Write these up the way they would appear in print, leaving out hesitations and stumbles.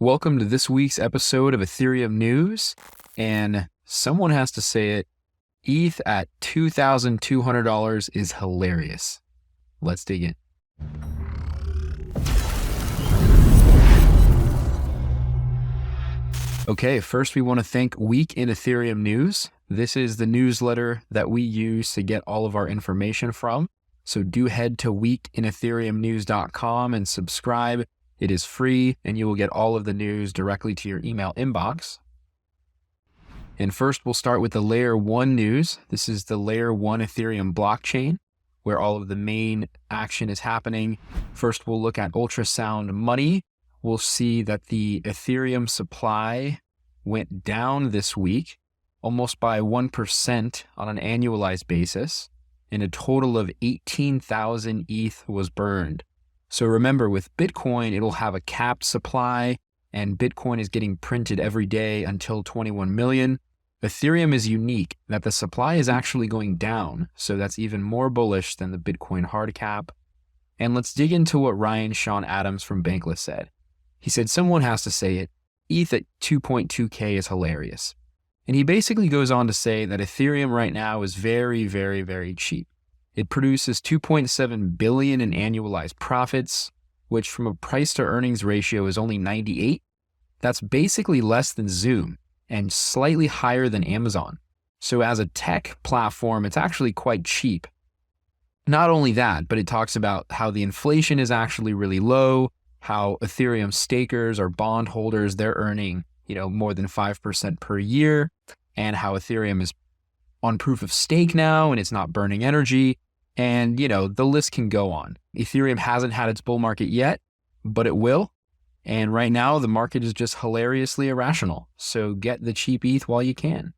Welcome to this week's episode of Ethereum News, and someone has to say it, ETH at $2,200 is hilarious. Let's dig in. Okay, first we want to thank Week in Ethereum News. This is the newsletter that we use to get all of our information from. So do head to weekinethereumnews.com and subscribe. It is free, and you will get all of the news directly to your email inbox. And first, we'll start with the Layer 1 news. This is the Layer 1 Ethereum blockchain, where all of the main action is happening. First, we'll look at ultrasound money. We'll see that the Ethereum supply went down this week, almost by 1% on an annualized basis, and a total of 18,000 ETH was burned. So remember, with Bitcoin, it'll have a capped supply, and Bitcoin is getting printed every day until 21 million. Ethereum is unique that the supply is actually going down, so that's even more bullish than the Bitcoin hard cap. And let's dig into what Ryan Shan Adams from Bankless said. He said, someone has to say it, ETH at 2.2K is hilarious. And he basically goes on to say that Ethereum right now is very, very, very cheap. It produces 2.7 billion in annualized profits, which from a price to earnings ratio is only 98. That's basically less than Zoom and slightly higher than Amazon. So as a tech platform, it's actually quite cheap. Not only that, but it talks about how the inflation is actually really low, how Ethereum stakers or bondholders, they're earning, more than 5% per year, and how Ethereum is on proof of stake now and it's not burning energy. And, the list can go on. Ethereum hasn't had its bull market yet, but it will. And right now, the market is just hilariously irrational. So get the cheap ETH while you can.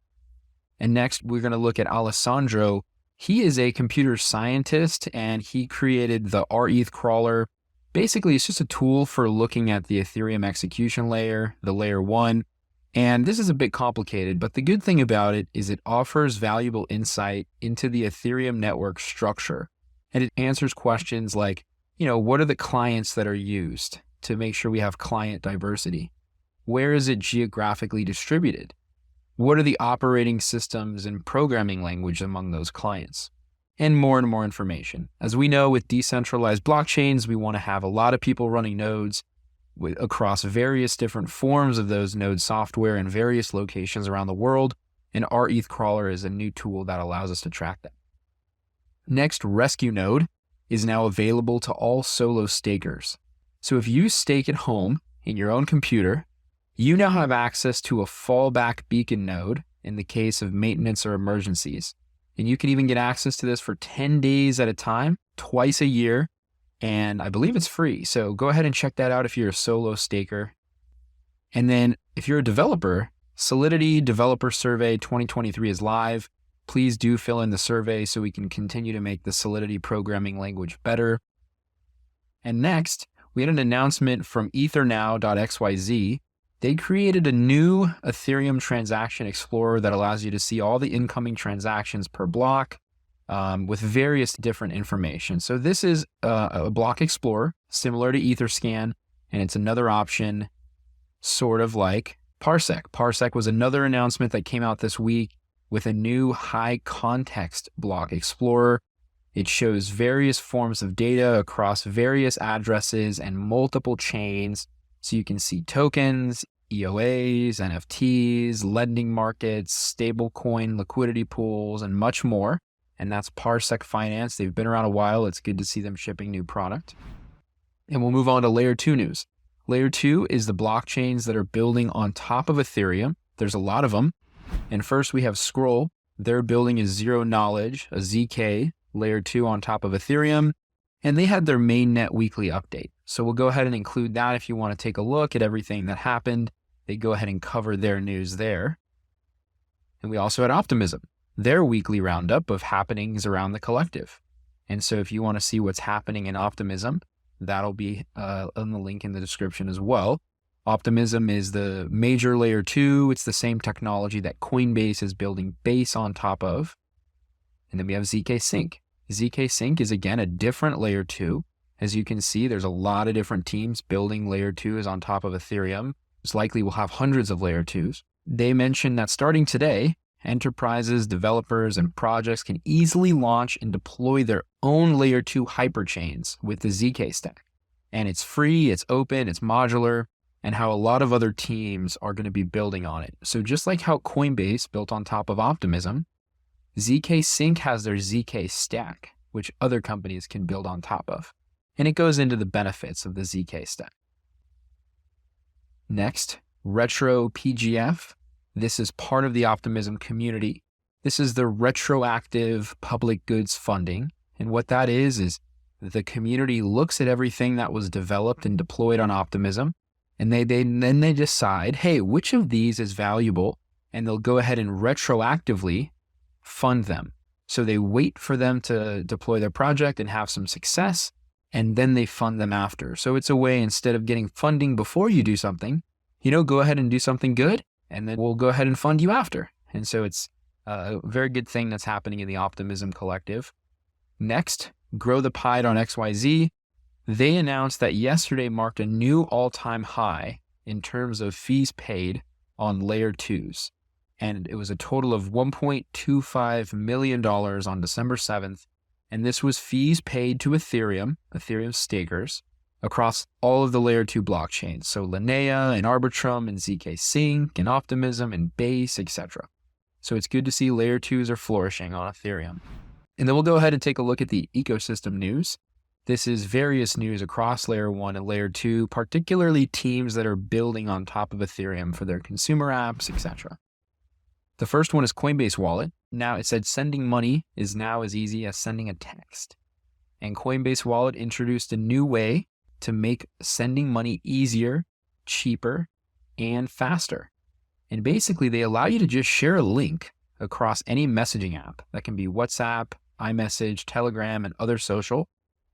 And next, we're going to look at Alessandro. He is a computer scientist, and he created the RETH crawler. Basically, it's just a tool for looking at the Ethereum execution layer, the layer 1. And this is a bit complicated, but the good thing about it is it offers valuable insight into the Ethereum network structure. And it answers questions like, what are the clients that are used to make sure we have client diversity? Where is it geographically distributed? What are the operating systems and programming language among those clients? And more information. As we know, with decentralized blockchains, we want to have a lot of people running nodes across various different forms of those node software in various locations around the world, and our ETH crawler is a new tool that allows us to track that. Next, Rescue Node is now available to all solo stakers. So if you stake at home in your own computer, you now have access to a fallback beacon node in the case of maintenance or emergencies. And you can even get access to this for 10 days at a time, twice a year. And I believe it's free. So go ahead and check that out if you're a solo staker. And then if you're a developer, Solidity Developer Survey 2023 is live. Please do fill in the survey so we can continue to make the Solidity programming language better. And next, we had an announcement from ethernow.xyz. They created a new Ethereum transaction explorer that allows you to see all the incoming transactions per block. With various different information. So this is a block explorer similar to Etherscan, and it's another option sort of like Parsec. Parsec was another announcement that came out this week with a new high context block explorer. It shows various forms of data across various addresses and multiple chains. So you can see tokens, EOAs, NFTs, lending markets, stablecoin liquidity pools, and much more. And that's Parsec Finance. They've been around a while. It's good to see them shipping new product. And we'll move on to Layer 2 news. Layer 2 is the blockchains that are building on top of Ethereum. There's a lot of them. And first we have Scroll. They're building a zero knowledge, a ZK, Layer 2 on top of Ethereum. And they had their mainnet weekly update. So we'll go ahead and include that if you want to take a look at everything that happened. They go ahead and cover their news there. And we also had Optimism, their weekly roundup of happenings around the collective. And so if you want to see what's happening in Optimism, that'll be on the link in the description as well. Optimism is the major layer 2. It's the same technology that Coinbase is building Base on top of. And then we have ZK Sync. ZK Sync is again a different layer 2. As you can see, there's a lot of different teams building layer 2s on top of Ethereum. likely will have hundreds of layer 2s. They mentioned that starting today, enterprises, developers, and projects can easily launch and deploy their own layer 2 hyperchains with the ZK stack. And it's free, it's open, it's modular, and how a lot of other teams are going to be building on it. So just like how Coinbase built on top of Optimism, ZK Sync has their ZK stack, which other companies can build on top of. And it goes into the benefits of the ZK stack. Next, Retro PGF. This is part of the Optimism community. This is the retroactive public goods funding. And what that is the community looks at everything that was developed and deployed on Optimism, and then they decide, hey, which of these is valuable, and they'll go ahead and retroactively fund them. So they wait for them to deploy their project and have some success, and then they fund them after. So it's a way, instead of getting funding before you do something, go ahead and do something good, and then we'll go ahead and fund you after. And so it's a very good thing that's happening in the Optimism collective. Next, Grow the Pie on XYZ. They announced that yesterday marked a new all-time high in terms of fees paid on layer 2s. And it was a total of $1.25 million on December 7th. And this was fees paid to Ethereum stakers, across all of the layer 2 blockchains. So Linnea and Arbitrum and ZK Sync and Optimism and Base, etc. So it's good to see layer 2s are flourishing on Ethereum. And then we'll go ahead and take a look at the ecosystem news. This is various news across layer 1 and layer 2, particularly teams that are building on top of Ethereum for their consumer apps, etc. The first one is Coinbase Wallet. Now it said sending money is now as easy as sending a text. And Coinbase Wallet introduced a new way to make sending money easier, cheaper, and faster. And basically they allow you to just share a link across any messaging app. That can be WhatsApp, iMessage, Telegram, and other social.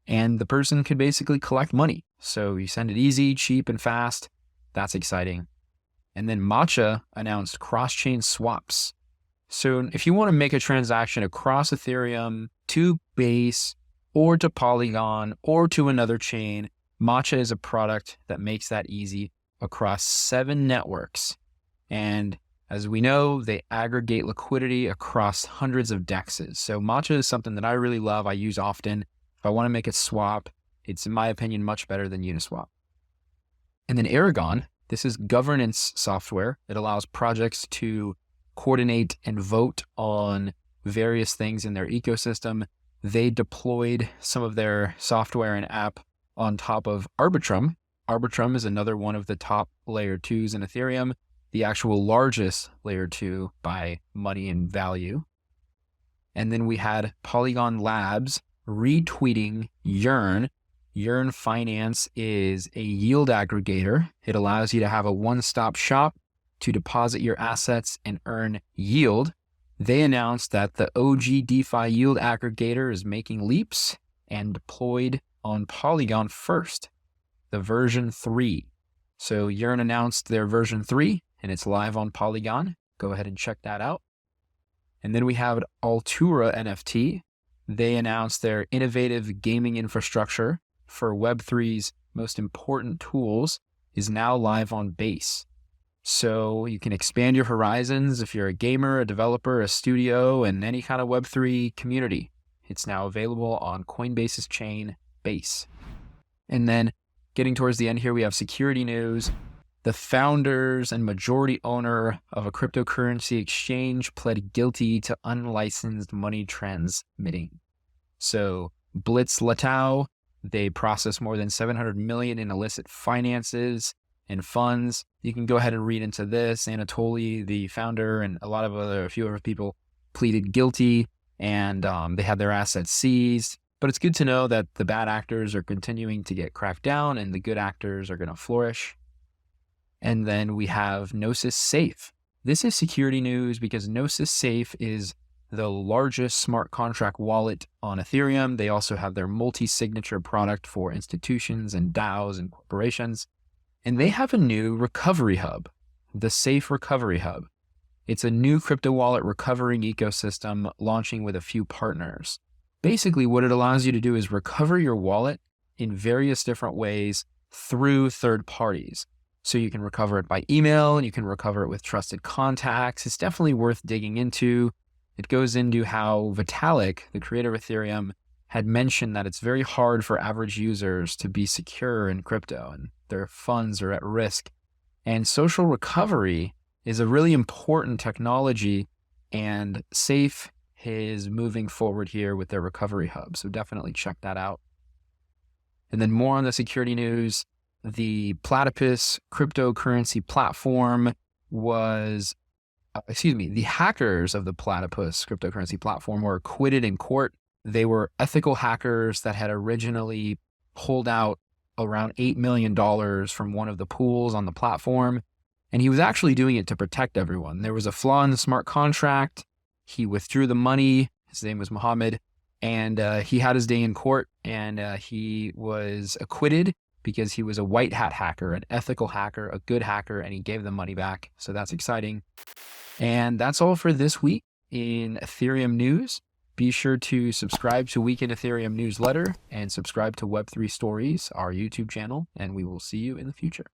And the person could basically collect money. So you send it easy, cheap, and fast. That's exciting. And then Matcha announced cross-chain swaps. So if you want to make a transaction across Ethereum to Base or to Polygon or to another chain, Matcha is a product that makes that easy across 7 networks. And as we know, they aggregate liquidity across hundreds of DEXs. So Matcha is something that I really love. I use often. If I want to make a swap, it's, in my opinion, much better than Uniswap. And then Aragon, this is governance software. It allows projects to coordinate and vote on various things in their ecosystem. They deployed some of their software and app on top of Arbitrum. Arbitrum is another one of the top layer 2s in Ethereum, the actual largest layer 2 by money and value. And then we had Polygon Labs retweeting Yearn. Yearn Finance is a yield aggregator. It allows you to have a one-stop shop to deposit your assets and earn yield. They announced that the OG DeFi yield aggregator is making leaps and deployed on Polygon first, the version 3. So Yearn announced their version 3 and it's live on Polygon. Go ahead and check that out. And then we have Altura NFT. They announced their innovative gaming infrastructure for Web3's most important tools is now live on Base. So you can expand your horizons if you're a gamer, a developer, a studio, and any kind of Web3 community. It's now available on Coinbase's chain, Base. And then getting towards the end here, we have security news. The founders and majority owner of a cryptocurrency exchange pled guilty to unlicensed money transmitting. So Blitz Latau, they processed more than 700 million in illicit finances and funds. You can go ahead and read into this. Anatoly, the founder, and a few other people pleaded guilty, and they had their assets seized. But it's good to know that the bad actors are continuing to get cracked down and the good actors are going to flourish. And then we have Gnosis Safe. This is security news because Gnosis Safe is the largest smart contract wallet on Ethereum. They also have their multi-signature product for institutions and DAOs and corporations. And they have a new recovery hub, the Safe Recovery Hub. It's a new crypto wallet recovering ecosystem launching with a few partners. Basically, what it allows you to do is recover your wallet in various different ways through third parties. So you can recover it by email and you can recover it with trusted contacts. It's definitely worth digging into. It goes into how Vitalik, the creator of Ethereum, had mentioned that it's very hard for average users to be secure in crypto and their funds are at risk. And social recovery is a really important technology, and Safe is moving forward here with their recovery hub. So definitely check that out. And then more on the security news, the Platypus cryptocurrency platform was, the hackers of the Platypus cryptocurrency platform were acquitted in court. They were ethical hackers that had originally pulled out around $8 million from one of the pools on the platform. And he was actually doing it to protect everyone. There was a flaw in the smart contract. He withdrew the money. His name was Mohammed. And he had his day in court, and he was acquitted because he was a white hat hacker, an ethical hacker, a good hacker, and he gave the money back. So that's exciting. And that's all for this week in Ethereum news. Be sure to subscribe to Week in Ethereum newsletter and subscribe to Web3 Stories, our YouTube channel, and we will see you in the future.